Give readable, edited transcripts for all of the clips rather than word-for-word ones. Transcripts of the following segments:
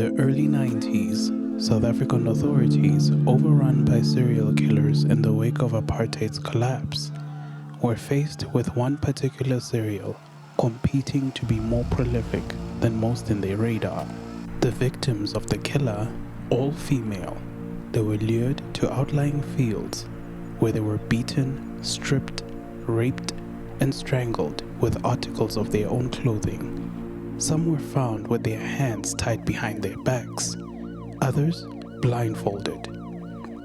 the early 90s, South African authorities, overrun by serial killers in the wake of apartheid's collapse, were faced with one particular serial competing to be more prolific than most in their radar. The victims of the killer, all female, they were lured to outlying fields where they were beaten, stripped, raped, and strangled with articles of their own clothing. Some were found with their hands tied behind their backs, others blindfolded.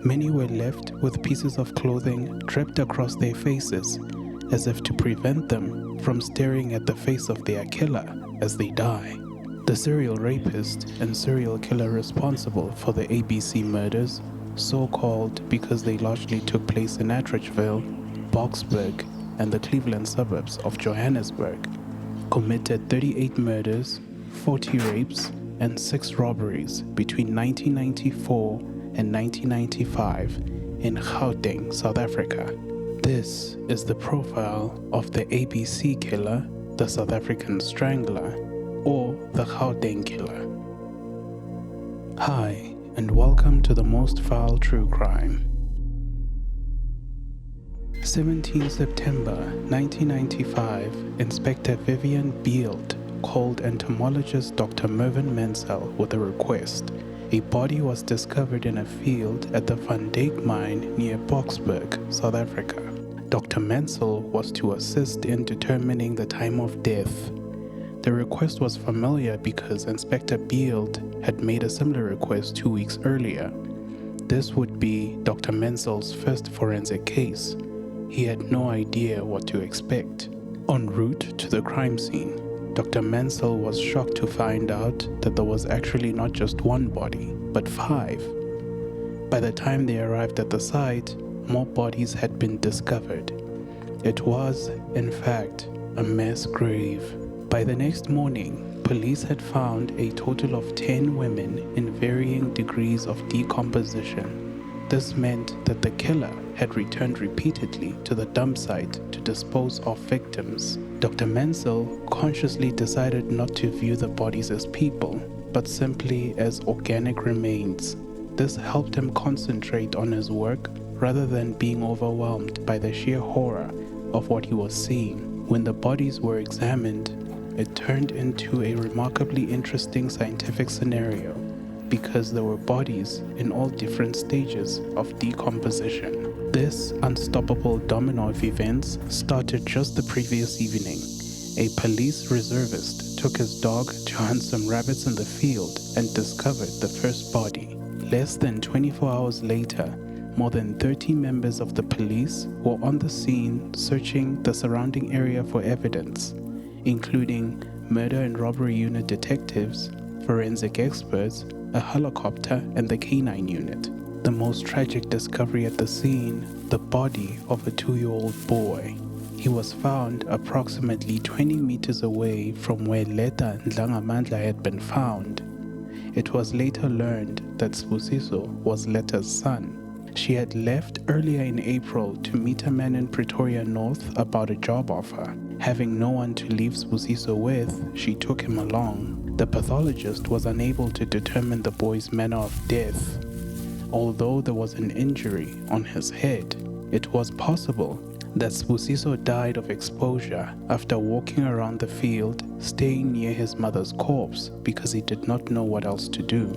Many were left with pieces of clothing draped across their faces as if to prevent them from staring at the face of their killer as they die. The serial rapist and serial killer responsible for the ABC murders, so-called because they largely took place in Atteridgeville, Boksburg, and the Cleveland suburbs of Johannesburg, committed 38 murders, 40 rapes, and 6 robberies between 1994 and 1995 in Gauteng, South Africa. This is the profile of the ABC killer, the South African strangler, or the Gauteng killer. Hi, and welcome to the most foul true crime. 17 September 1995, Inspector Vivian Beeld called entomologist Dr. Mervyn Mansell with a request. A body was discovered in a field at the Van Dyke mine near Boksburg, South Africa. Dr. Mansell was to assist in determining the time of death. The request was familiar because Inspector Beeld had made a similar request 2 weeks earlier. This would be Dr. Mansell's first forensic case. He had no idea what to expect. En route to the crime scene, Dr. Mansell was shocked to find out that there was actually not just one body, but 5. By the time they arrived at the site, more bodies had been discovered. It was, in fact, a mass grave. By the next morning, police had found a total of 10 women in varying degrees of decomposition. This meant that the killer had returned repeatedly to the dump site to dispose of victims. Dr. Mansell consciously decided not to view the bodies as people, but simply as organic remains. This helped him concentrate on his work rather than being overwhelmed by the sheer horror of what he was seeing. When the bodies were examined, it turned into a remarkably interesting scientific scenario because there were bodies in all different stages of decomposition. This unstoppable domino of events started just the previous evening. A police reservist took his dog to hunt some rabbits in the field and discovered the first body. Less than 24 hours later, more than 30 members of the police were on the scene searching the surrounding area for evidence, including murder and robbery unit detectives, forensic experts, a helicopter, and the canine unit. The most tragic discovery at the scene, the body of a 2-year-old boy. He was found approximately 20 meters away from where Leta Ndlangamandla had been found. It was later learned that Sbusiso was Leta's son. She had left earlier in April to meet a man in Pretoria North about a job offer. Having no one to leave Sbusiso with, she took him along. The pathologist was unable to determine the boy's manner of death. Although there was an injury on his head, it was possible that Sbusiso died of exposure after walking around the field, staying near his mother's corpse because he did not know what else to do.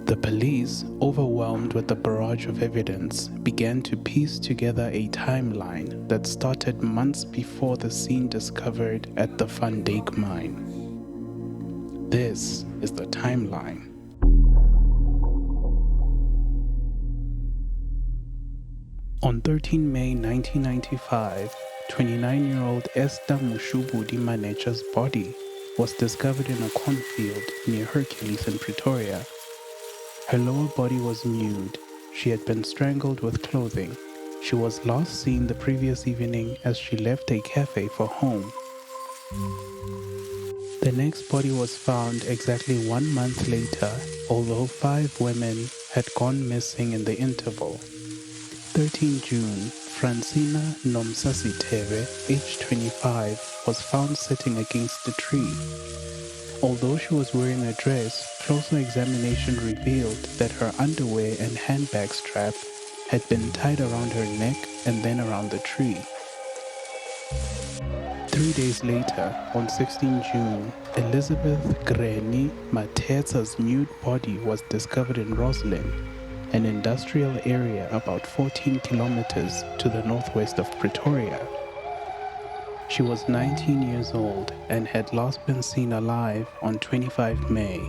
The police, overwhelmed with the barrage of evidence, began to piece together a timeline that started months before the scene discovered at the Van Dyke mine. This is the timeline. On 13 May 1995, 29-year-old Esther Mushubudi Manecha's body was discovered in a cornfield near Hercules in Pretoria. Her lower body was nude. She had been strangled with clothing. She was last seen the previous evening as she left a cafe for home. The next body was found exactly 1 month later, although 5 women had gone missing in the interval. 13 June, Francina Nomsasiteve, aged 25, was found sitting against a tree. Although she was wearing a dress, closer examination revealed that her underwear and handbag strap had been tied around her neck and then around the tree. 3 days later, on 16 June, Elizabeth Granny Matetsa's nude body was discovered in Roslyn, an industrial area about 14 kilometers to the northwest of Pretoria. She was 19 years old and had last been seen alive on 25 May.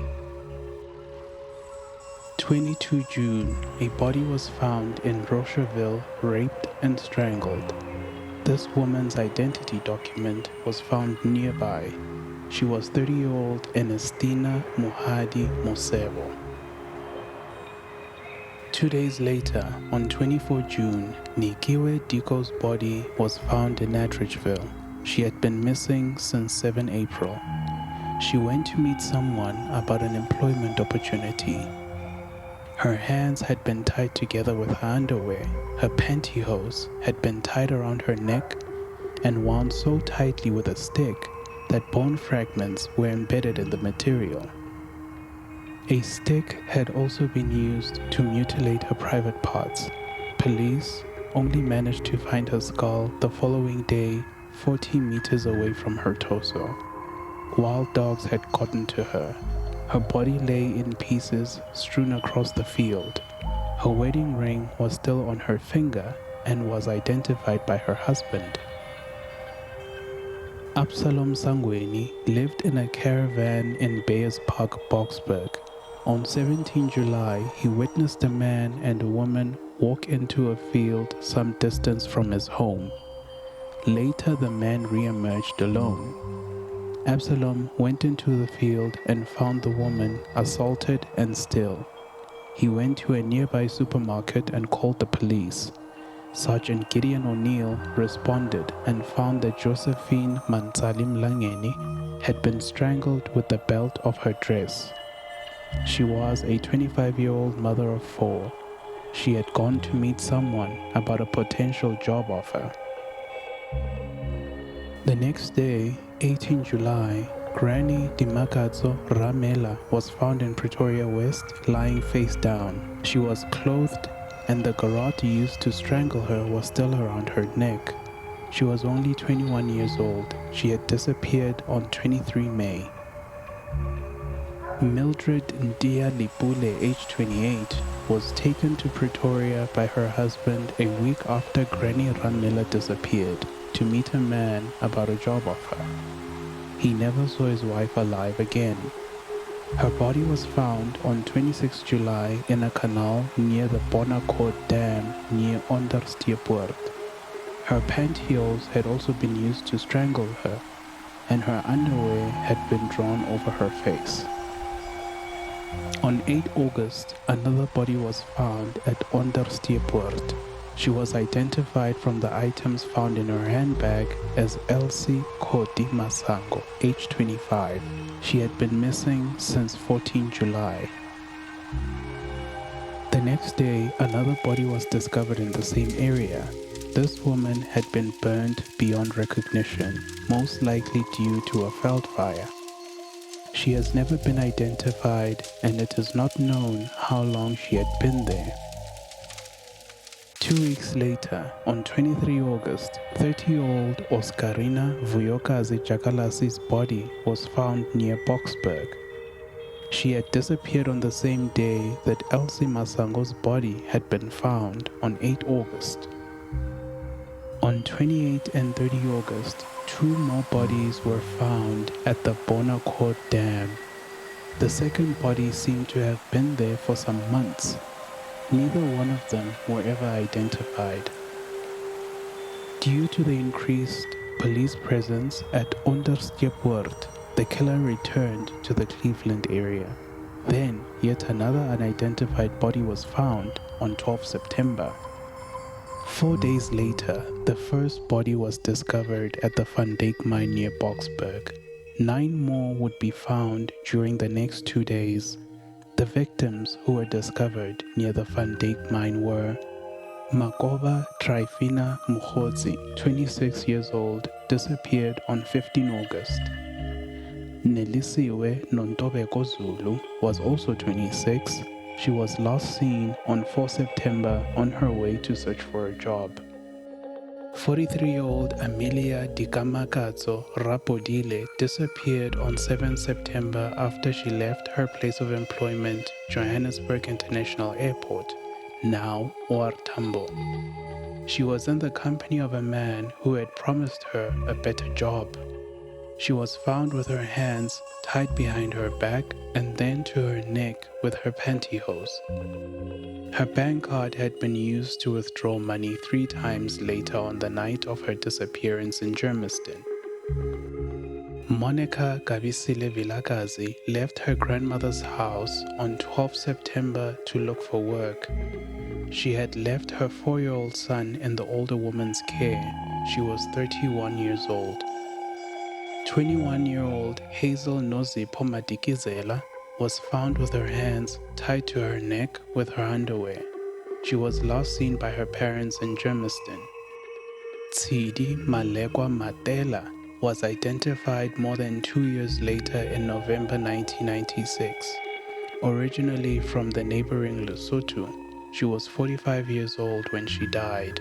22 June, a body was found in Atteridgeville, raped and strangled. This woman's identity document was found nearby. She was 30-year-old Ernestina Mohadi Mosebo. 2 days later, on 24 June, Nikiwe Diko's body was found in Atteridgeville. She had been missing since 7 April. She went to meet someone about an employment opportunity. Her hands had been tied together with her underwear. Her pantyhose had been tied around her neck and wound so tightly with a stick that bone fragments were embedded in the material. A stick had also been used to mutilate her private parts. Police only managed to find her skull the following day, 40 meters away from her torso. Wild dogs had gotten to her. Her body lay in pieces strewn across the field. Her wedding ring was still on her finger and was identified by her husband. Absalom Sangweni lived in a caravan in Bayers Park, Boksburg. On 17 July, he witnessed a man and a woman walk into a field some distance from his home. Later, the man re-emerged alone. Absalom went into the field and found the woman assaulted and still. He went to a nearby supermarket and called the police. Sergeant Gideon O'Neill responded and found that Josephine Mantsali Mlangeni had been strangled with the belt of her dress. She was a 25-year-old mother of 4. She had gone to meet someone about a potential job offer. The next day, 18 July, Granny Dimakatso Ramela was found in Pretoria West, lying face down. She was clothed and the garrote used to strangle her was still around her neck. She was only 21 years old. She had disappeared on 23 May. Mildred Ndia Lipule, aged 28, was taken to Pretoria by her husband a week after Granny Ramela disappeared to meet a man about a job offer. He never saw his wife alive again. Her body was found on 26 July in a canal near the Bonaccord Dam near Onderstepoort. Her pantyhose had also been used to strangle her, and her underwear had been drawn over her face. On 8 August, another body was found at Onderstepoort. She was identified from the items found in her handbag as Elsie Koti Masango, age 25. She had been missing since 14 July. The next day, another body was discovered in the same area. This woman had been burned beyond recognition, most likely due to a veld fire. She has never been identified, and it is not known how long she had been there. 2 weeks later, on 23 August, 30-year-old Oscarina Vuyokazi Jakalasi's body was found near Boksburg. She had disappeared on the same day that Elsie Masango's body had been found on 8 August. On 28 and 30 August, 2 more bodies were found at the Bonaccord Dam. The second body seemed to have been there for some months. Neither one of them were ever identified. Due to the increased police presence at Onderstepoort, the killer returned to the Cleveland area. Then, yet another unidentified body was found on 12 September. 4 days later, the first body was discovered at the Van Dyke mine near Boksburg. 9 more would be found during the next 2 days. The victims who were discovered near the Van Dyke mine were Makoba Trifina Mukhodzi, 26 years old, disappeared on 15 August. Nelisiwe Nontobeko Zulu was also 26. She was last seen on 4 September on her way to search for a job. 43-year-old Amelia Dikamakatso Rapodile disappeared on 7 September after she left her place of employment, Johannesburg International Airport, now OR Tambo. She was in the company of a man who had promised her a better job. She was found with her hands tied behind her back and then to her neck with her pantyhose. Her bank card had been used to withdraw money 3 times later on the night of her disappearance in Germiston. Monica Gabisile Vilakazi left her grandmother's house on 12 September to look for work. She had left her 4-year-old son in the older woman's care. She was 31 years old. 21-year-old Hazel Nozipho Madikizela was found with her hands tied to her neck with her underwear. She was last seen by her parents in Germiston. Tsidi Malekwa Matela was identified more than 2 years later in November 1996. Originally from the neighboring Lesotho, she was 45 years old when she died.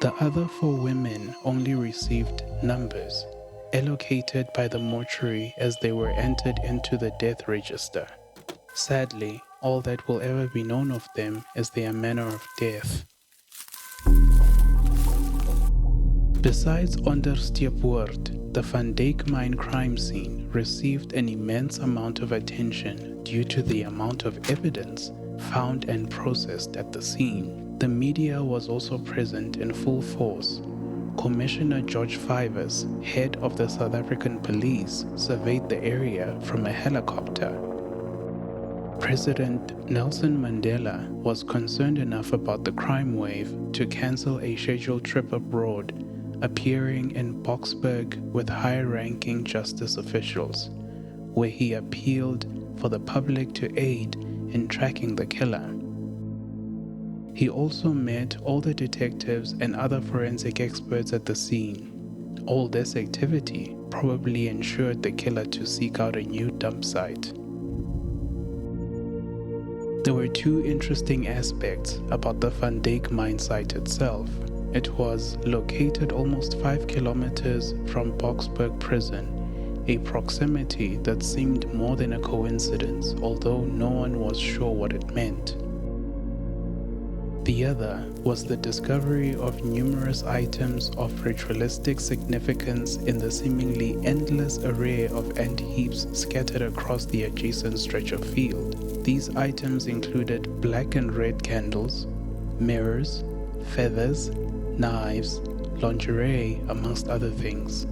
The other 4 women only received numbers, allocated by the mortuary as they were entered into the death register. Sadly, all that will ever be known of them is their manner of death. Besides Onderstepoort, the Van Dyke mine crime scene received an immense amount of attention due to the amount of evidence found and processed at the scene. The media was also present in full force. Commissioner George Fivers, head of the South African Police, surveyed the area from a helicopter. President Nelson Mandela was concerned enough about the crime wave to cancel a scheduled trip abroad, appearing in Boksburg with high-ranking justice officials, where he appealed for the public to aid in tracking the killer. He also met all the detectives and other forensic experts at the scene. All this activity probably ensured the killer to seek out a new dump site. There were 2 interesting aspects about the Van Dyke mine site itself. It was located almost 5 kilometers from Boksburg prison, a proximity that seemed more than a coincidence, although no one was sure what it meant. The other was the discovery of numerous items of ritualistic significance in the seemingly endless array of ant heaps scattered across the adjacent stretch of field. These items included black and red candles, mirrors, feathers, knives, lingerie, amongst other things.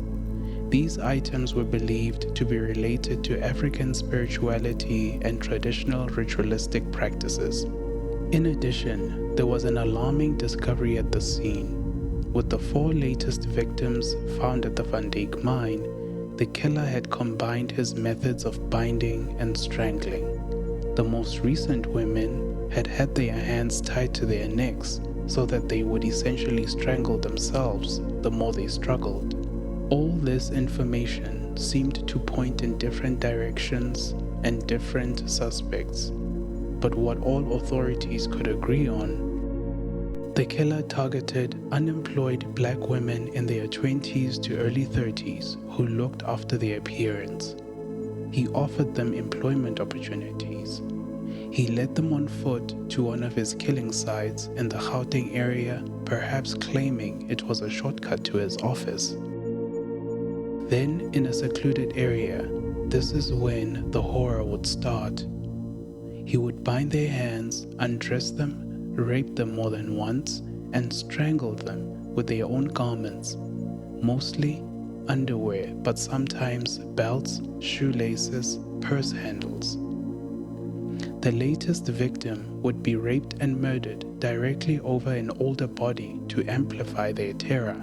These items were believed to be related to African spirituality and traditional ritualistic practices. In addition, there was an alarming discovery at the scene. With the 4 latest victims found at the Van Dyke mine, the killer had combined his methods of binding and strangling. The most recent women had had their hands tied to their necks so that they would essentially strangle themselves the more they struggled. All this information seemed to point in different directions and different suspects. But what all authorities could agree on, the killer targeted unemployed black women in their 20s to early 30s who looked after their appearance. He offered them employment opportunities. He led them on foot to one of his killing sites in the Gauteng area, perhaps claiming it was a shortcut to his office. Then, in a secluded area, this is when the horror would start. He would bind their hands, undress them, rape them more than once, and strangle them with their own garments, mostly underwear, but sometimes belts, shoelaces, purse handles. The latest victim would be raped and murdered directly over an older body to amplify their terror.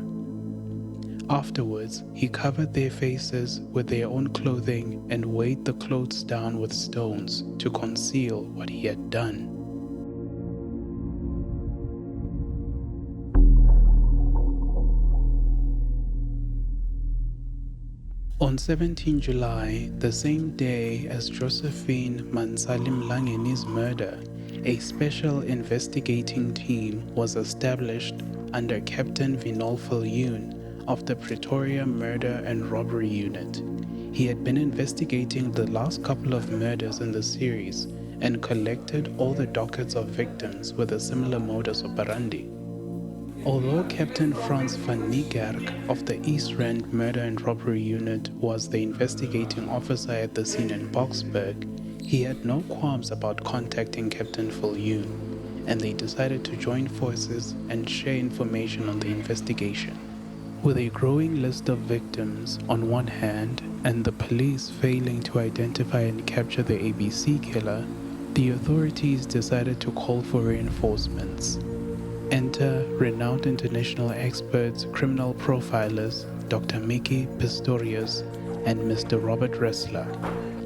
Afterwards, he covered their faces with their own clothing and weighed the clothes down with stones to conceal what he had done. On 17 July, the same day as Josephine Mansalimlangeni's murder, a special investigating team was established under Captain Vinolful Yoon of the Pretoria Murder and Robbery Unit. He had been investigating the last couple of murders in the series and collected all the dockets of victims with a similar modus operandi. Although Captain Frans van Niekerk of the East Rand Murder and Robbery Unit was the investigating officer at the scene in Boksburg, he had no qualms about contacting Captain Viljoen, and they decided to join forces and share information on the investigation. With a growing list of victims on one hand and the police failing to identify and capture the ABC killer, the authorities decided to call for reinforcements. Enter renowned international experts, criminal profilers, Dr. Mickey Pistorius and Mr. Robert Ressler.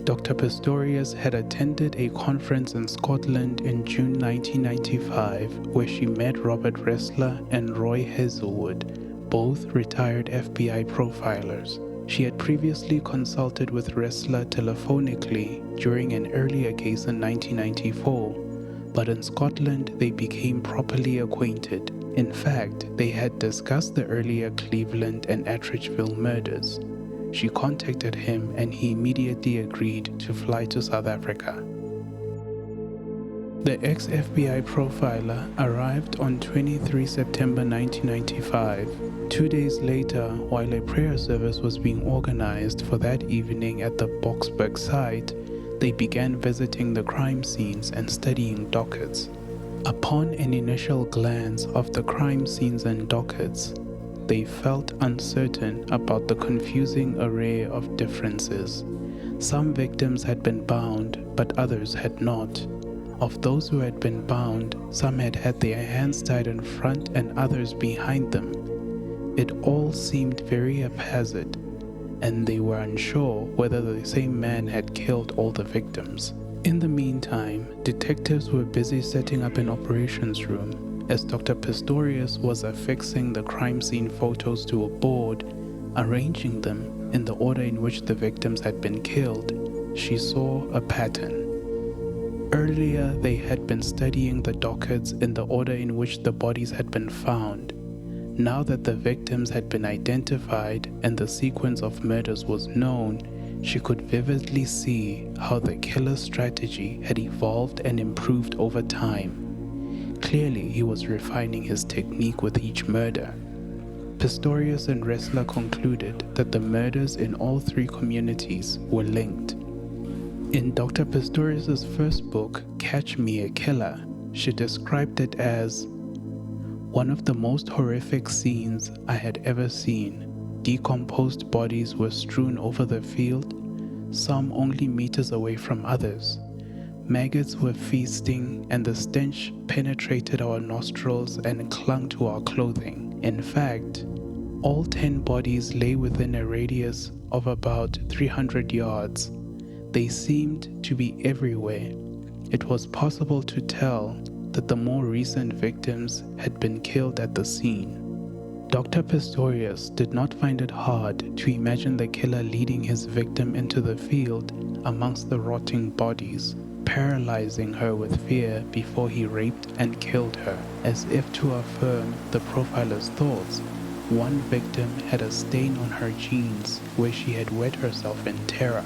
Dr. Pistorius had attended a conference in Scotland in June 1995 where she met Robert Ressler and Roy Hazelwood, both retired FBI profilers. She had previously consulted with Ressler telephonically during an earlier case in 1994, but in Scotland they became properly acquainted. In fact, they had discussed the earlier Cleveland and Atteridgeville murders. She contacted him and he immediately agreed to fly to South Africa. The ex-FBI profiler arrived on 23 September 1995. 2 days later, while a prayer service was being organized for that evening at the Boksburg site, they began visiting the crime scenes and studying dockets. Upon an initial glance of the crime scenes and dockets, they felt uncertain about the confusing array of differences. Some victims had been bound, but others had not. Of those who had been bound, some had had their hands tied in front and others behind them. It all seemed very haphazard, and they were unsure whether the same man had killed all the victims. In the meantime, detectives were busy setting up an operations room as Dr. Pistorius was affixing the crime scene photos to a board, arranging them in the order in which the victims had been killed. She saw a pattern. Earlier, they had been studying the dockets in the order in which the bodies had been found. Now that the victims had been identified and the sequence of murders was known, she could vividly see how the killer's strategy had evolved and improved over time. Clearly, he was refining his technique with each murder. Pistorius and Ressler concluded that the murders in all three communities were linked. In Dr. Pistorius' first book, Catch Me a Killer, she described it as one of the most horrific scenes I had ever seen. Decomposed bodies were strewn over the field, some only meters away from others. Maggots were feasting, and the stench penetrated our nostrils and clung to our clothing. In fact, all 10 bodies lay within a radius of about 300 yards. They seemed to be everywhere. It was possible to tell that the more recent victims had been killed at the scene. Dr. Pistorius did not find it hard to imagine the killer leading his victim into the field amongst the rotting bodies, paralyzing her with fear before he raped and killed her. As if to affirm the profiler's thoughts, one victim had a stain on her jeans where she had wet herself in terror.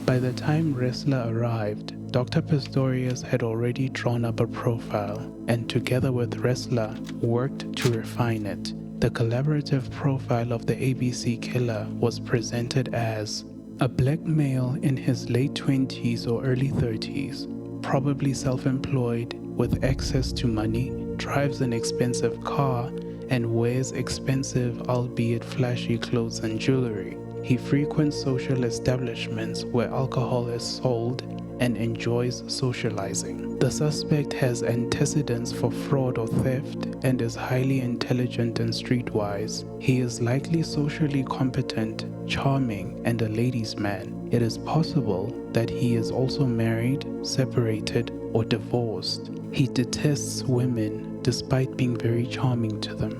By the time Ressler arrived, Dr. Pistorius had already drawn up a profile and together with Ressler worked to refine it. The collaborative profile of the ABC killer was presented as a black male in his late 20s or early 30s, probably self-employed with access to money, drives an expensive car, and wears expensive albeit flashy clothes and jewelry. He frequents social establishments where alcohol is sold and enjoys socializing. The suspect has antecedents for fraud or theft and is highly intelligent and streetwise. He is likely socially competent, charming, and a ladies' man. It is possible that he is also married, separated, or divorced. He detests women despite being very charming to them.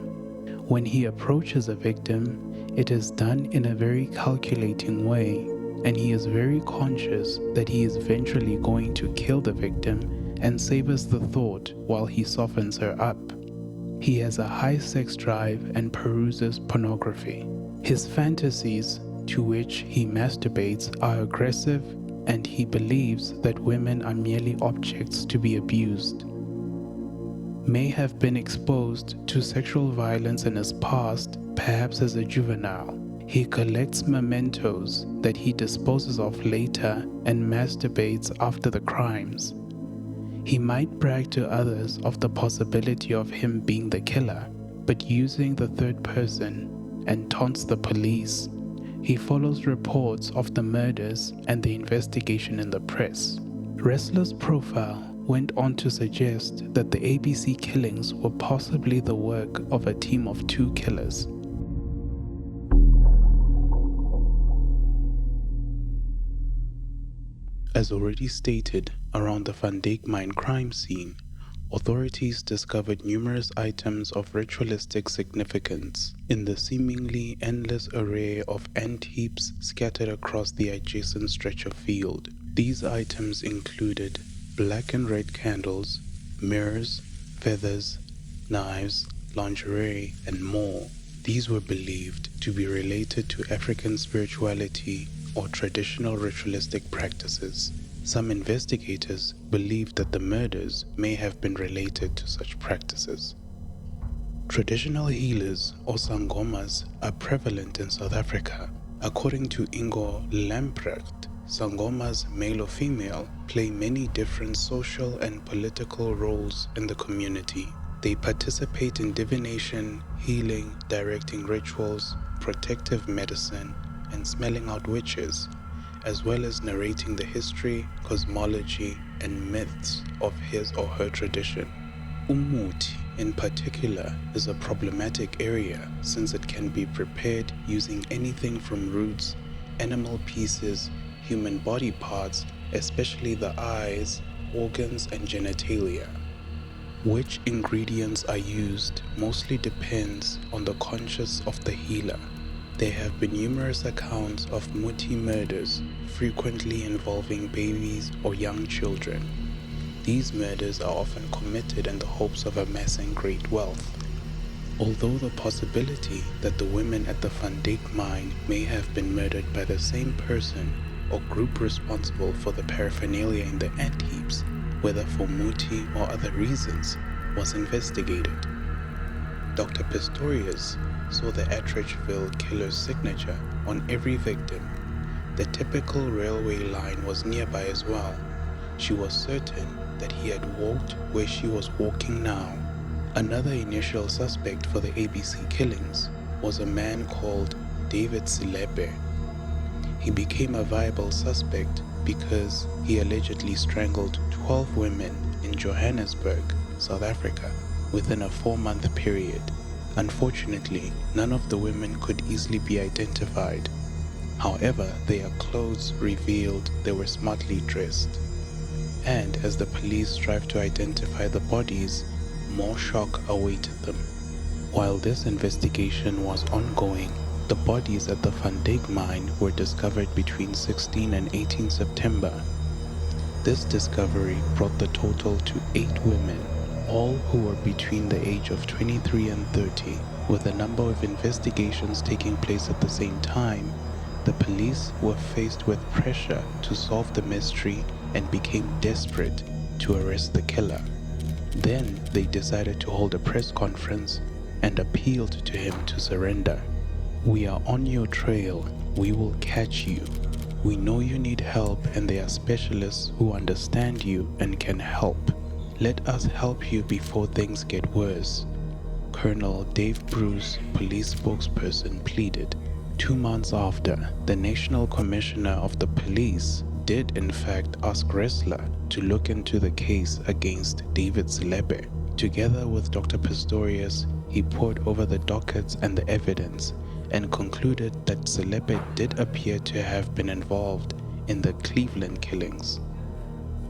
When he approaches a victim, It is done in a very calculating way, and he is very conscious that he is eventually going to kill the victim and savors the thought while he softens her up. He has a high sex drive and peruses pornography. His fantasies, to which he masturbates, are aggressive, and he believes that women are merely objects to be abused. May have been exposed to sexual violence in his past, perhaps as a juvenile. He collects mementos that he disposes of later and masturbates after the crimes. He might brag to others of the possibility of him being the killer, but using the third person, and taunts the police. He follows reports of the murders and the investigation in the press. Ressler's profile went on to suggest that the ABC killings were possibly the work of a team of 2 killers. As already stated, around the Van Dyke mine crime scene, authorities discovered numerous items of ritualistic significance in the seemingly endless array of ant heaps scattered across the adjacent stretch of field. These items included black and red candles, mirrors, feathers, knives, lingerie, and more. These were believed to be related to African spirituality or traditional ritualistic practices. Some investigators believe that the murders may have been related to such practices. Traditional healers or sangomas are prevalent in South Africa. According to Ingo Lamprecht, sangomas, male or female, play many different social and political roles in the community. They participate in divination, healing, directing rituals, protective medicine, and smelling out witches, as well as narrating the history, cosmology, and myths of his or her tradition. Umuti, in particular, is a problematic area since it can be prepared using anything from roots, animal pieces, human body parts, especially the eyes, organs, and genitalia. Which ingredients are used mostly depends on the conscience of the healer. There have been numerous accounts of muti murders, frequently involving babies or young children. These murders are often committed in the hopes of amassing great wealth. Although the possibility that the women at the Van Dyke mine may have been murdered by the same person or group responsible for the paraphernalia in the ant heaps, whether for muti or other reasons, was investigated. Dr. Pistorius saw the Atteridgeville killer's signature on every victim. The typical railway line was nearby as well. She was certain that he had walked where she was walking now. Another initial suspect for the ABC killings was a man called David Silepe. He became a viable suspect because he allegedly strangled 12 women in Johannesburg, South Africa, within a 4-month period. Unfortunately, none of the women could easily be identified. However, their clothes revealed they were smartly dressed. And as the police strived to identify the bodies, more shock awaited them. While this investigation was ongoing, the bodies at the Van Dyke mine were discovered between 16 and 18 September. This discovery brought the total to 8 women, all who were between the age of 23 and 30. With a number of investigations taking place at the same time, the police were faced with pressure to solve the mystery and became desperate to arrest the killer. Then they decided to hold a press conference and appealed to him to surrender. "We are on your trail. We will catch you. We know you need help and there are specialists who understand you and can help. Let us help you before things get worse," Colonel Dave Bruce, police spokesperson, pleaded. 2 months after, the National Commissioner of the Police did in fact ask Ressler to look into the case against David Silepe. Together with Dr. Pistorius, he pored over the dockets and the evidence and concluded that Silepe did appear to have been involved in the Cleveland killings.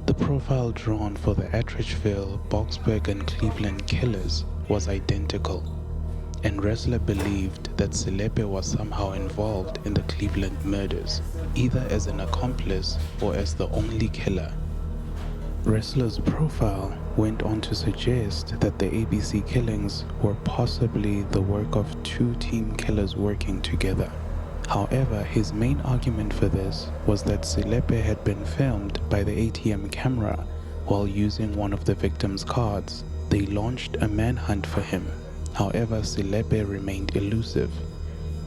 The profile drawn for the Atteridgeville, Boksburg and Cleveland killers was identical. and Ressler believed that Selepe was somehow involved in the Cleveland murders, either as an accomplice or as the only killer. Ressler's profile went on to suggest that the ABC killings were possibly the work of two team killers working together. However, his main argument for this was that Selepe had been filmed by the ATM camera while using one of the victim's cards. They launched a manhunt for him. However, Selepe remained elusive.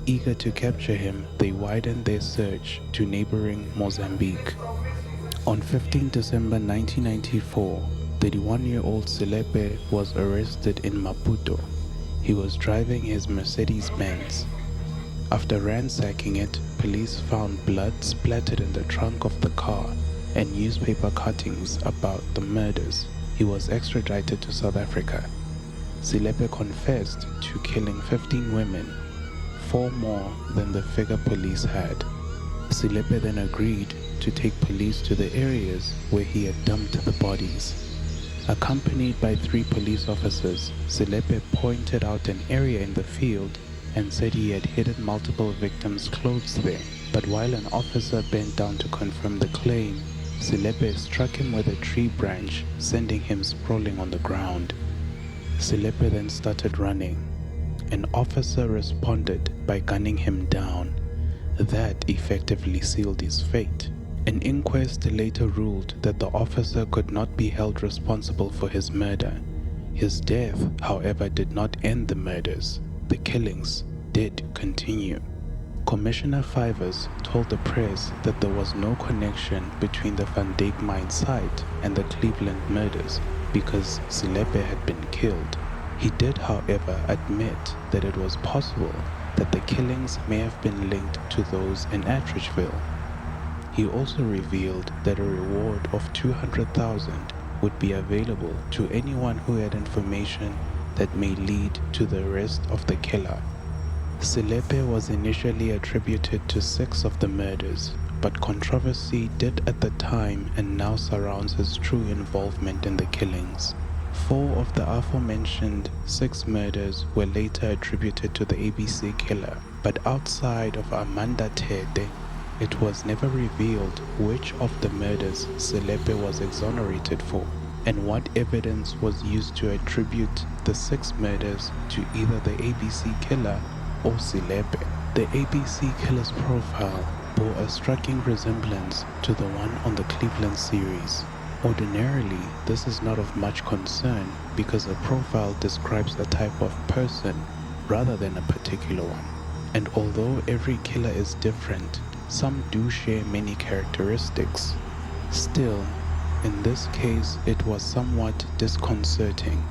Eager to capture him, they widened their search to neighboring Mozambique. On 15 December 1994, 31-year-old Selepe was arrested in Maputo. He was driving his Mercedes-Benz. After ransacking it, police found blood splattered in the trunk of the car and newspaper cuttings about the murders. He was extradited to South Africa. Selepe confessed to killing 15 women, 4 more than the figure police had. Selepe then agreed to take police to the areas where he had dumped the bodies. Accompanied by 3 police officers, Selepe pointed out an area in the field and said he had hidden multiple victims' clothes there. But while an officer bent down to confirm the claim, Selepe struck him with a tree branch, sending him sprawling on the ground. Selepe then started running. An officer responded by gunning him down. That effectively sealed his fate. An inquest later ruled that the officer could not be held responsible for his murder. His death, however, did not end the murders. The killings did continue. Commissioner Fivers told the press that there was no connection between the Van Dyke mine site and the Cleveland murders because Selepe had been killed. He did, however, admit that it was possible that the killings may have been linked to those in Atteridgeville. He also revealed that a reward of $200,000 would be available to anyone who had information that may lead to the arrest of the killer. Selepe was initially attributed to 6 of the murders, but controversy did at the time and now surrounds his true involvement in the killings. 4 of the aforementioned 6 murders were later attributed to the ABC killer, but outside of Amanda Tete, it was never revealed which of the murders Selepe was exonerated for, and what evidence was used to attribute the 6 murders to either the ABC killer or Selepe. The ABC killer's profile bore a striking resemblance to the one on the Cleveland series. Ordinarily, this is not of much concern because a profile describes a type of person rather than a particular one. And although every killer is different, some do share many characteristics. Still, in this case, it was somewhat disconcerting.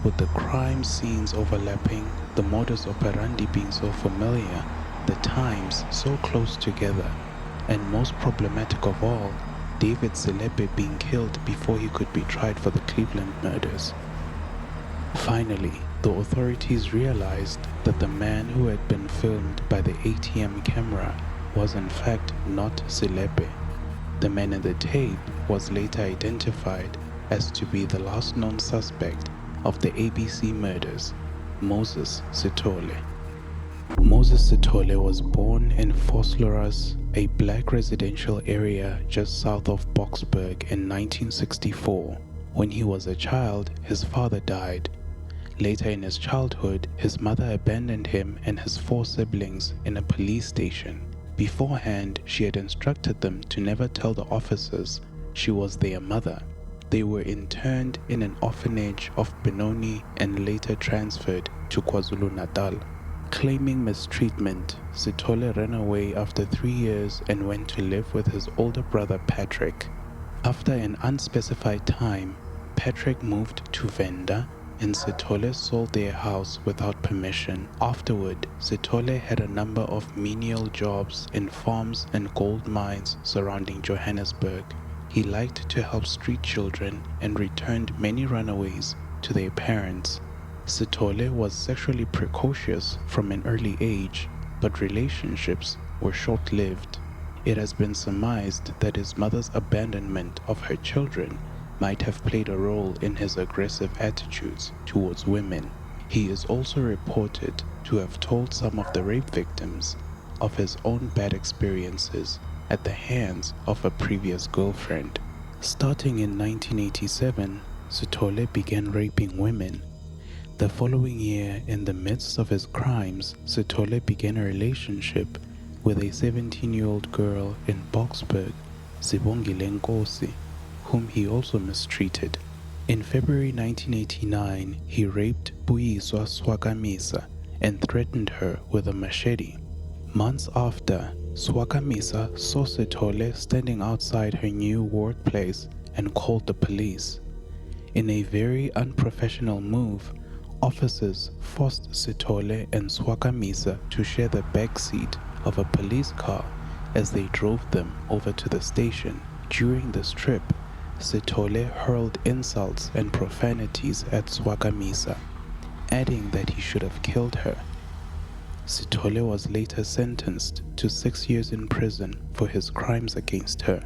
With the crime scenes overlapping, the modus operandi being so familiar, the times so close together, and most problematic of all, David Selepe being killed before he could be tried for the Cleveland murders. Finally, the authorities realized that the man who had been filmed by the ATM camera was in fact not Selepe. The man in the tape was later identified as to be the last known suspect of the ABC murders, Moses Sithole. Moses Sithole was born in Vosloorus, a black residential area just south of Boksburg in 1964. When he was a child, his father died. Later in his childhood, his mother abandoned him and his 4 siblings in a police station. Beforehand, she had instructed them to never tell the officers she was their mother. They were interned in an orphanage of Benoni and later transferred to KwaZulu-Natal. Claiming mistreatment, Sithole ran away after 3 years and went to live with his older brother Patrick. After an unspecified time, Patrick moved to Venda and Sithole sold their house without permission. Afterward, Sithole had a number of menial jobs in farms and gold mines surrounding Johannesburg. He liked to help street children and returned many runaways to their parents. Sithole was sexually precocious from an early age, but relationships were short-lived. It has been surmised that his mother's abandonment of her children might have played a role in his aggressive attitudes towards women. He is also reported to have told some of the rape victims of his own bad experiences at the hands of a previous girlfriend. Starting in 1987, Sithole began raping women. The following year, in the midst of his crimes, Sithole began a relationship with a 17-year-old girl in Boksburg, Sibongile Nkosi, whom he also mistreated. In February 1989, he raped Buyiswa Swakamisa and threatened her with a machete. Months after, Swakamisa saw Sithole standing outside her new workplace and called the police. In a very unprofessional move, officers forced Sithole and Swakamisa to share the backseat of a police car as they drove them over to the station. During this trip, Sithole hurled insults and profanities at Swakamisa, adding that he should have killed her. Sithole was later sentenced to 6 years in prison for his crimes against her.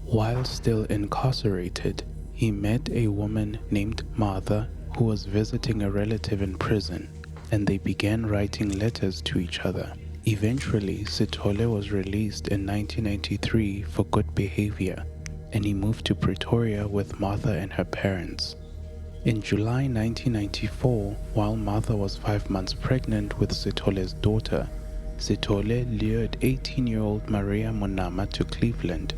While still incarcerated, he met a woman named Martha who was visiting a relative in prison, and they began writing letters to each other. Eventually, Sithole was released in 1993 for good behavior, and he moved to Pretoria with Martha and her parents. In July 1994, while Martha was 5 months pregnant with Sithole's daughter, Sithole lured 18-year-old Maria Monama to Cleveland.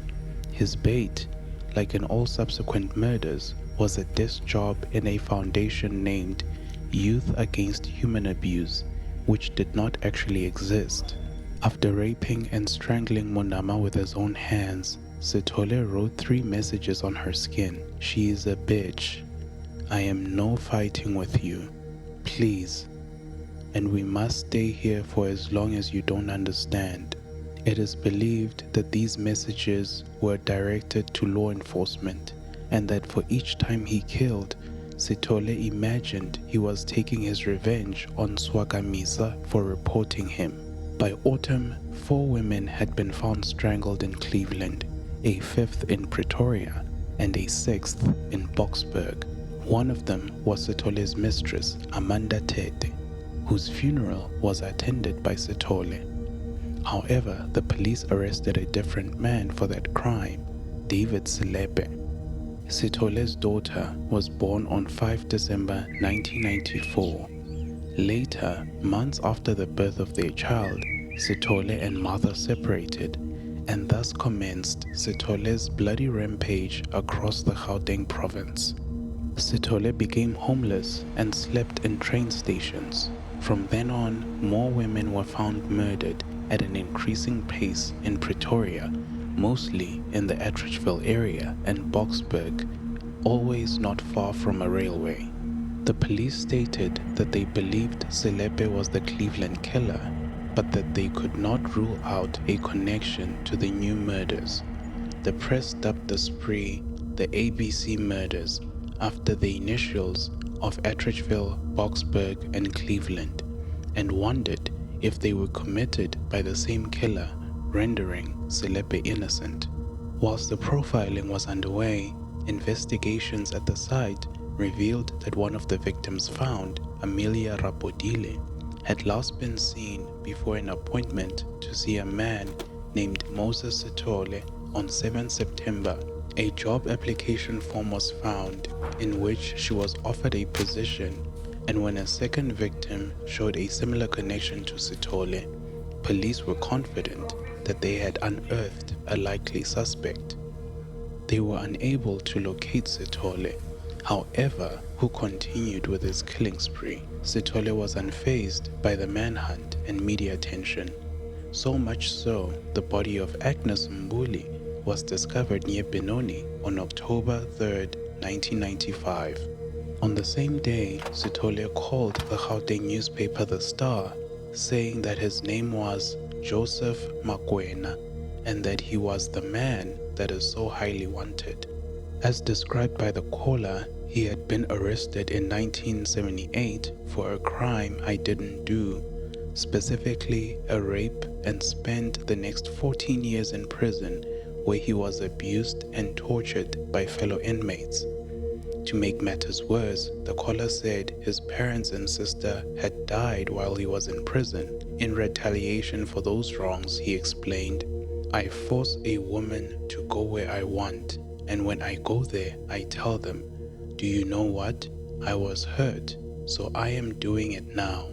His bait, like in all subsequent murders, was a desk job in a foundation named Youth Against Human Abuse, which did not actually exist. After raping and strangling Monama with his own hands, Sithole wrote 3 messages on her skin. "She is a bitch. I am no fighting with you. Please. And we must stay here for as long as you don't understand." It is believed that these messages were directed to law enforcement, and that for each time he killed, Sithole imagined he was taking his revenge on Swakamisa for reporting him. By autumn, 4 women had been found strangled in Cleveland, a 5th in Pretoria, and a 6th in Boksburg. One of them was Sithole's mistress, Amanda Tete, whose funeral was attended by Sithole. However, the police arrested a different man for that crime, David Selepe. Sithole's daughter was born on 5 December 1994. Later, months after the birth of their child, Sithole and Martha separated, and thus commenced Sithole's bloody rampage across the Gauteng province. Sithole became homeless and slept in train stations. From then on, more women were found murdered at an increasing pace in Pretoria, mostly in the Atteridgeville area and Boksburg, always not far from a railway. The police stated that they believed Selepe was the Cleveland killer, but that they could not rule out a connection to the new murders. The press dubbed the spree the ABC murders, after the initials of Atteridgeville, Boksburg and Cleveland, and wondered if they were committed by the same killer, rendering Selepe innocent. Whilst the profiling was underway, investigations at the site revealed that one of the victims found, Amelia Rapodile, had last been seen before an appointment to see a man named Moses Sithole on 7 September. A job application form was found in which she was offered a position, and when a second victim showed a similar connection to Sithole, police were confident that they had unearthed a likely suspect. They were unable to locate Sithole, however, who continued with his killing spree. Sithole was unfazed by the manhunt and media attention, so much so the body of Agnes Mbuli was discovered near Benoni on October 3, 1995. On the same day, Sithole called the Gauteng newspaper The Star, saying that his name was Joseph Makwena and that he was the man that is so highly wanted. As described by the caller, he had been arrested in 1978 for a crime I didn't do, specifically a rape, and spent the next 14 years in prison where he was abused and tortured by fellow inmates. To make matters worse, the caller said his parents and sister had died while he was in prison. In retaliation for those wrongs, he explained, "I force a woman to go where I want, and when I go there, I tell them, 'Do you know what? I was hurt, so I am doing it now.'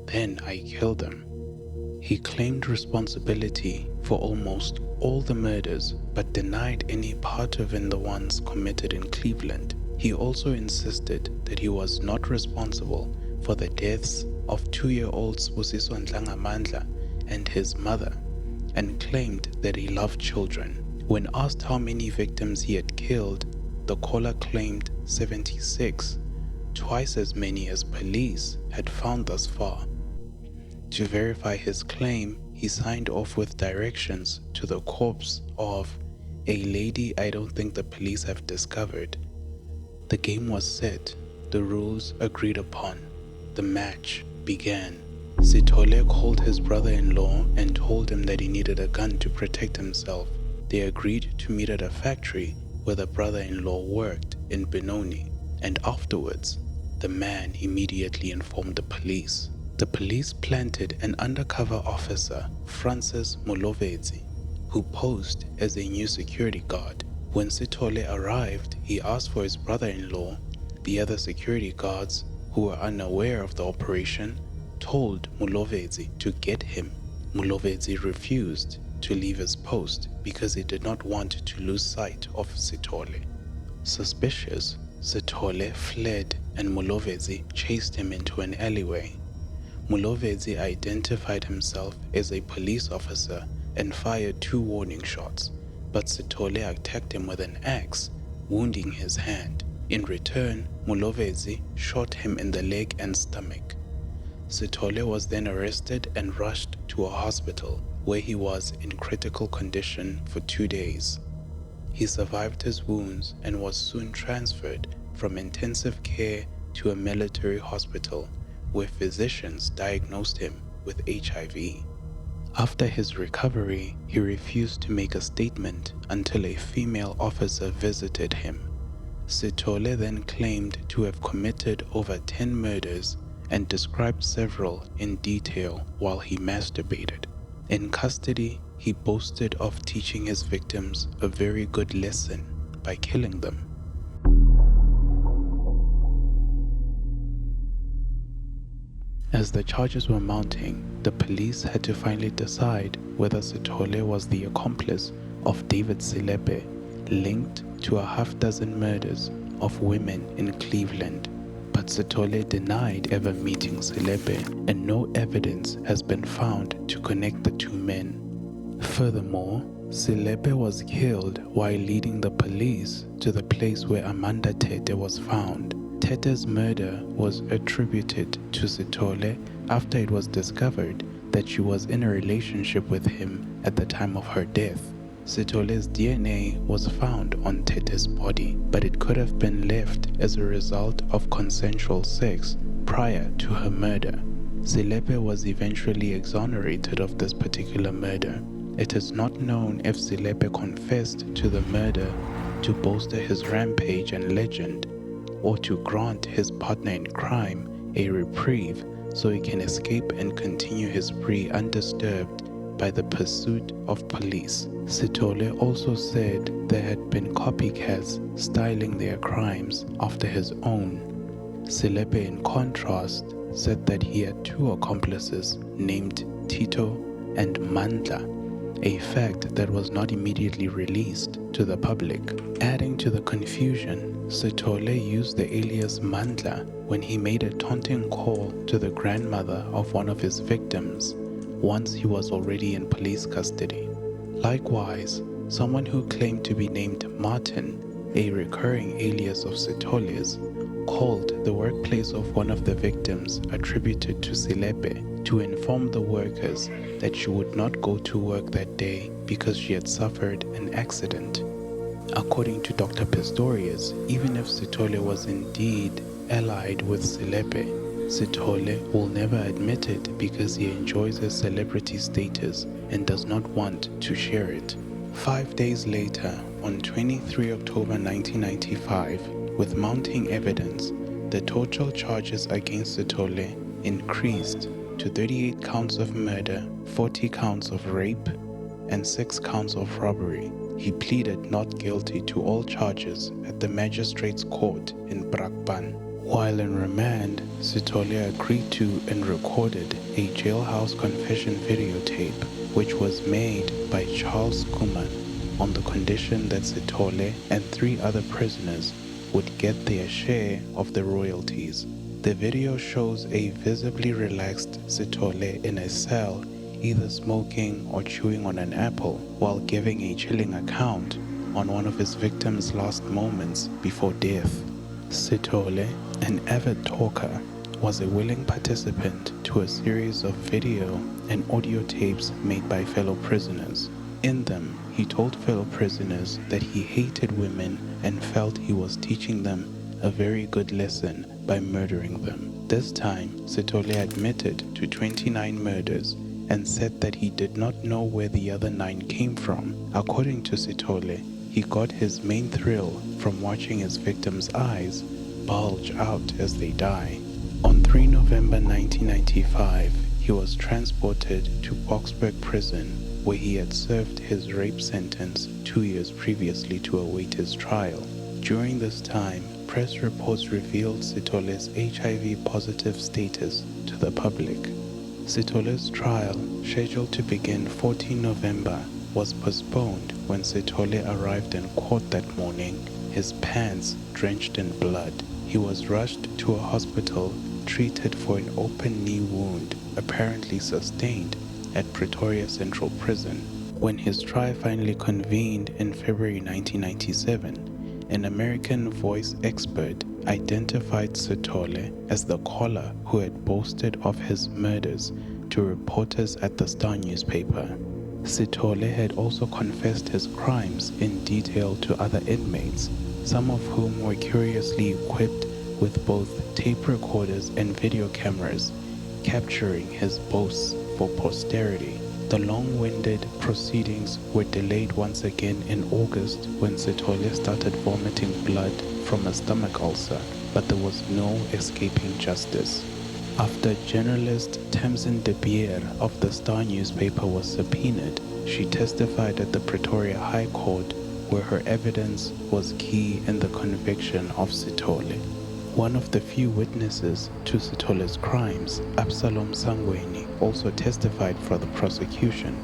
Then I kill them." He claimed responsibility for almost all the murders, but denied any part of the ones committed in Cleveland. He also insisted that he was not responsible for the deaths of 2-year-old Sibusiso Ndlangamandla and his mother, and claimed that he loved children. When asked how many victims he had killed, the caller claimed 76, twice as many as police had found thus far. To verify his claim, he signed off with directions to the corpse of "a lady I don't think the police have discovered." The game was set, the rules agreed upon. The match began. Sithole called his brother-in-law and told him that he needed a gun to protect himself. They agreed to meet at a factory where the brother-in-law worked in Benoni, and afterwards, the man immediately informed the police. The police planted an undercover officer, Francis Molovedzi, who posed as a new security guard. When Sithole arrived, he asked for his brother-in-law. The other security guards, who were unaware of the operation, told Molovedzi to get him. Molovedzi refused to leave his post because he did not want to lose sight of Sithole. Suspicious, Sithole fled and Molovedzi chased him into an alleyway. Molovedzi identified himself as a police officer and fired 2 warning shots, but Sithole attacked him with an axe, wounding his hand. In return, Molovedzi shot him in the leg and stomach. Sithole was then arrested and rushed to a hospital, where he was in critical condition for 2 days. He survived his wounds and was soon transferred from intensive care to a military hospital, where physicians diagnosed him with HIV. After his recovery, he refused to make a statement until a female officer visited him. Sithole then claimed to have committed over 10 murders and described several in detail while he masturbated. In custody, he boasted of teaching his victims a very good lesson by killing them. As the charges were mounting, the police had to finally decide whether Sithole was the accomplice of David Selepe, linked to a half-dozen murders of women in Cleveland. But Sithole denied ever meeting Selepe, and no evidence has been found to connect the 2 men. Furthermore, Selepe was killed while leading the police to the place where Amanda Tete was found. Tete's murder was attributed to Sithole after it was discovered that she was in a relationship with him at the time of her death. Sithole's DNA was found on Tete's body, but it could have been left as a result of consensual sex prior to her murder. Selepe was eventually exonerated of this particular murder. It is not known if Selepe confessed to the murder to bolster his rampage and legend, or to grant his partner in crime a reprieve so he can escape and continue his spree undisturbed by the pursuit of police. Sithole also said there had been copycats styling their crimes after his own. Selepe, in contrast, said that he had 2 accomplices named Tito and Mandla, a fact that was not immediately released to the public. Adding to the confusion, Sithole used the alias Mandla when he made a taunting call to the grandmother of one of his victims once he was already in police custody. Likewise, someone who claimed to be named Martin, a recurring alias of Sithole's, called the workplace of one of the victims attributed to Selepe to inform the workers that she would not go to work that day because she had suffered an accident. According to Dr. Pistorius, even if Sithole was indeed allied with Selepe, Sithole will never admit it because he enjoys his celebrity status and does not want to share it. 5 days later, on 23 October 1995, With mounting evidence, the total charges against Sithole increased to 38 counts of murder, 40 counts of rape, and 6 counts of robbery. He pleaded not guilty to all charges at the magistrate's court in Brakpan. While in remand, Sithole agreed to and recorded a jailhouse confession videotape, which was made by Charles Kuman on the condition that Sithole and 3 other prisoners would get their share of the royalties. The video shows a visibly relaxed Sithole in a cell, either smoking or chewing on an apple, while giving a chilling account on one of his victims' last moments before death. Sithole, an avid talker, was a willing participant to a series of video and audio tapes made by fellow prisoners. In them, he told fellow prisoners that he hated women and felt he was teaching them a very good lesson by murdering them. This time, Sithole admitted to 29 murders and said that he did not know where the other 9 came from. According to Sithole, he got his main thrill from watching his victims' eyes bulge out as they die. On 3 November 1995, he was transported to Boksburg prison, where he had served his rape sentence 2 years previously to await his trial. During this time, press reports revealed Sithole's HIV-positive status to the public. Sithole's trial, scheduled to begin 14 November, was postponed when Sithole arrived in court that morning, his pants drenched in blood. He was rushed to a hospital, treated for an open knee wound apparently sustained at Pretoria Central Prison. When his trial finally convened in February 1997, an American voice expert identified Sithole as the caller who had boasted of his murders to reporters at the Star newspaper. Sithole had also confessed his crimes in detail to other inmates, some of whom were curiously equipped with both tape recorders and video cameras, capturing his boasts for posterity. The long-winded proceedings were delayed once again in August when Sithole started vomiting blood from a stomach ulcer, but there was no escaping justice. After journalist Tamsin de Beer of the Star newspaper was subpoenaed, she testified at the Pretoria High Court, where her evidence was key in the conviction of Sithole. One of the few witnesses to Sithole's crimes, Absalom Sangweni, also testified for the prosecution.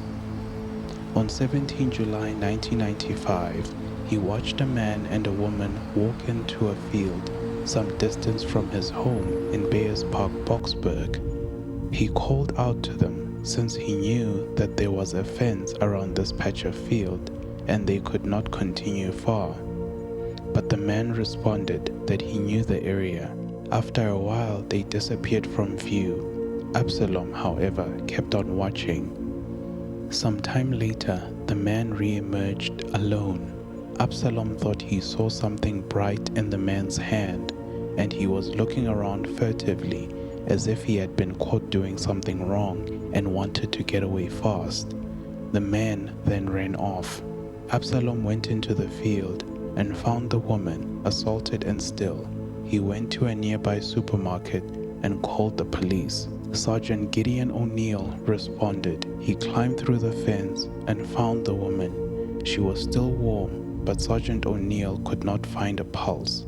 On 17 July 1995, he watched a man and a woman walk into a field some distance from his home in Bayers Park, Boksburg. He called out to them since he knew that there was a fence around this patch of field and they could not continue far. But the man responded that he knew the area. After a while, they disappeared from view. Absalom, however, kept on watching. Some time later, the man re-emerged alone. Absalom thought he saw something bright in the man's hand, and he was looking around furtively as if he had been caught doing something wrong and wanted to get away fast. The man then ran off. Absalom went into the field and found the woman assaulted and still. He went to a nearby supermarket and called the police. Sergeant Gideon O'Neill responded. He climbed through the fence and found the woman. She was still warm, but Sergeant O'Neill could not find a pulse.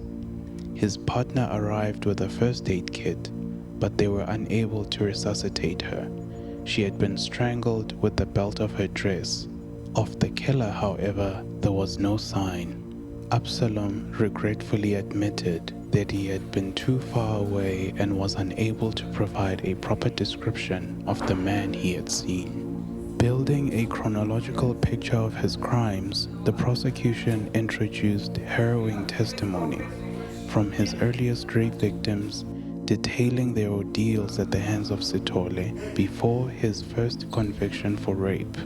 His partner arrived with a first aid kit, but they were unable to resuscitate her. She had been strangled with the belt of her dress. Of the killer, however, there was no sign. Absalom regretfully admitted that he had been too far away and was unable to provide a proper description of the man he had seen. Building a chronological picture of his crimes, the prosecution introduced harrowing testimony from his earliest rape victims, detailing their ordeals at the hands of Sithole before his first conviction for rape.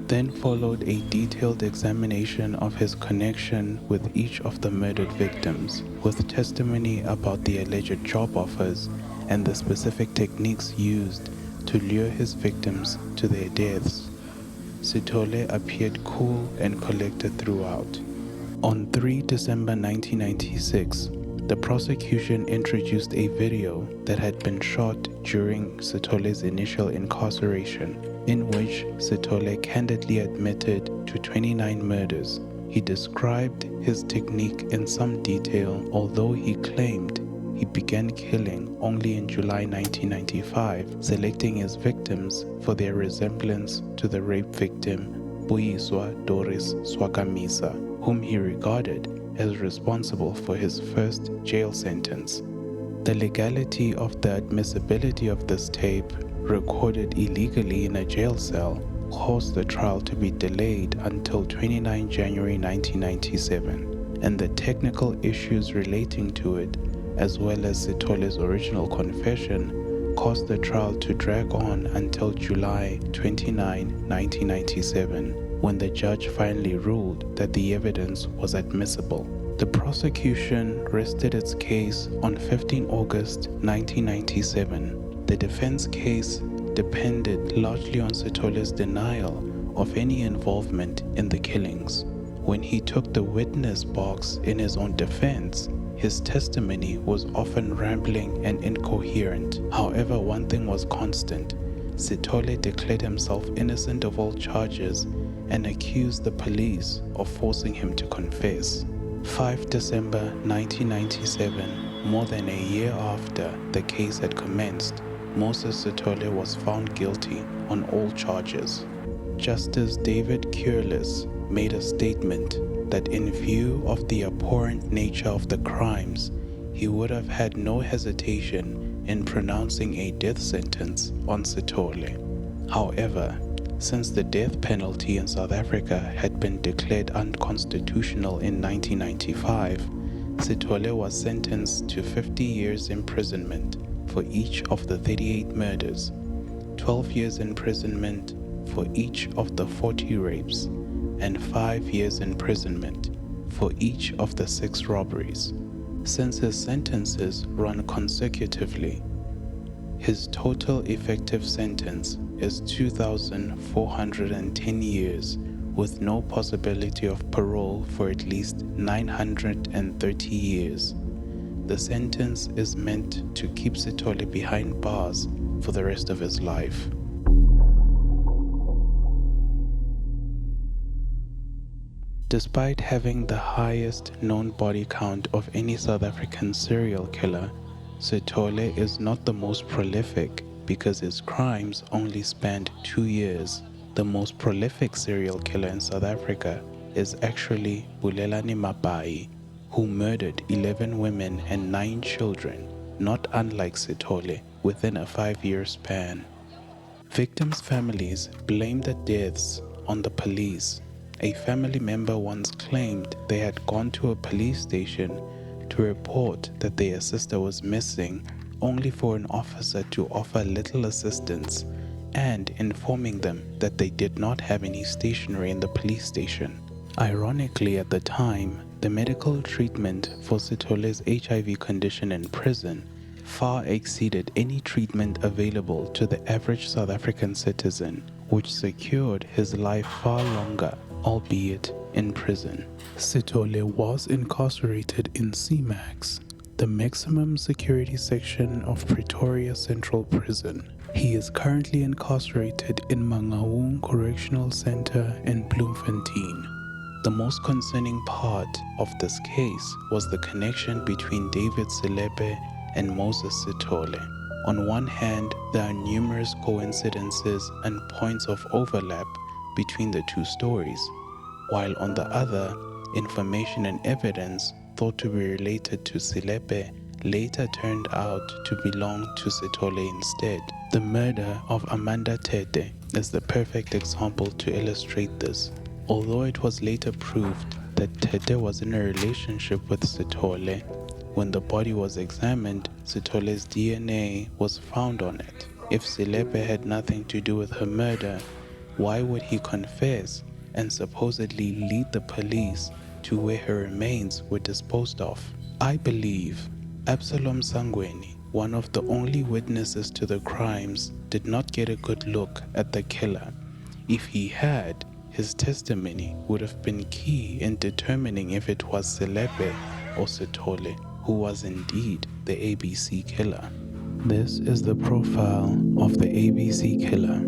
Then followed a detailed examination of his connection with each of the murdered victims, with testimony about the alleged job offers and the specific techniques used to lure his victims to their deaths. Sithole appeared cool and collected throughout. On 3 December 1996, The prosecution introduced a video that had been shot during Sithole's initial incarceration, in which Sithole candidly admitted to 29 murders. He described his technique in some detail, although he claimed he began killing only in July 1995, selecting his victims for their resemblance to the rape victim Buyiswa Doris Swakamisa, whom he regarded as responsible for his first jail sentence. The legality of the admissibility of this tape, recorded illegally in a jail cell, caused the trial to be delayed until 29 January 1997, and the technical issues relating to it, as well as Sithole's original confession, caused the trial to drag on until July 29, 1997, when the judge finally ruled that the evidence was admissible. The prosecution rested its case on 15 August 1997. The defense case depended largely on Sithole's denial of any involvement in the killings. When he took the witness box in his own defense, his testimony was often rambling and incoherent. However, one thing was constant. Sithole declared himself innocent of all charges and accused the police of forcing him to confess. 5 December 1997, more than a year after the case had commenced, Moses Sithole was found guilty on all charges. Justice David Curlis made a statement that in view of the abhorrent nature of the crimes, he would have had no hesitation in pronouncing a death sentence on Sithole. However, since the death penalty in South Africa had been declared unconstitutional in 1995, Sithole was sentenced to 50 years imprisonment for each of the 38 murders, 12 years imprisonment for each of the 40 rapes, and 5 years imprisonment for each of the 6 robberies. Since his sentences run consecutively, his total effective sentence is 2,410 years, with no possibility of parole for at least 930 years. The sentence is meant to keep Sithole behind bars for the rest of his life. Despite having the highest known body count of any South African serial killer, Sithole is not the most prolific because his crimes only spanned 2 years. The most prolific serial killer in South Africa is actually Bulelani Mabai, who murdered 11 women and 9 children, not unlike Sithole, within a 5-year span. Victims' families blame the deaths on the police. A family member once claimed they had gone to a police station to report that their sister was missing, only for an officer to offer little assistance and informing them that they did not have any stationery in the police station. Ironically, at the time, the medical treatment for Sithole's HIV condition in prison far exceeded any treatment available to the average South African citizen, which secured his life far longer, albeit in prison. Sithole was incarcerated in CMAX, the maximum security section of Pretoria Central Prison. He is currently incarcerated in Mangaung Correctional Center in Bloemfontein. The most concerning part of this case was the connection between David Selepe and Moses Sithole. On one hand, there are numerous coincidences and points of overlap between the two stories, while on the other, information and evidence thought to be related to Selepe later turned out to belong to Sithole instead. The murder of Amanda Tete is the perfect example to illustrate this. Although it was later proved that Tete was in a relationship with Sithole, when the body was examined, Sithole's DNA was found on it. If Selepe had nothing to do with her murder, why would he confess and supposedly lead the police to where her remains were disposed of? I believe Absalom Sangweni, one of the only witnesses to the crimes, did not get a good look at the killer. If he had, his testimony would have been key in determining if it was Selepe or Sithole. who was indeed the ABC killer. This is the profile of the ABC killer.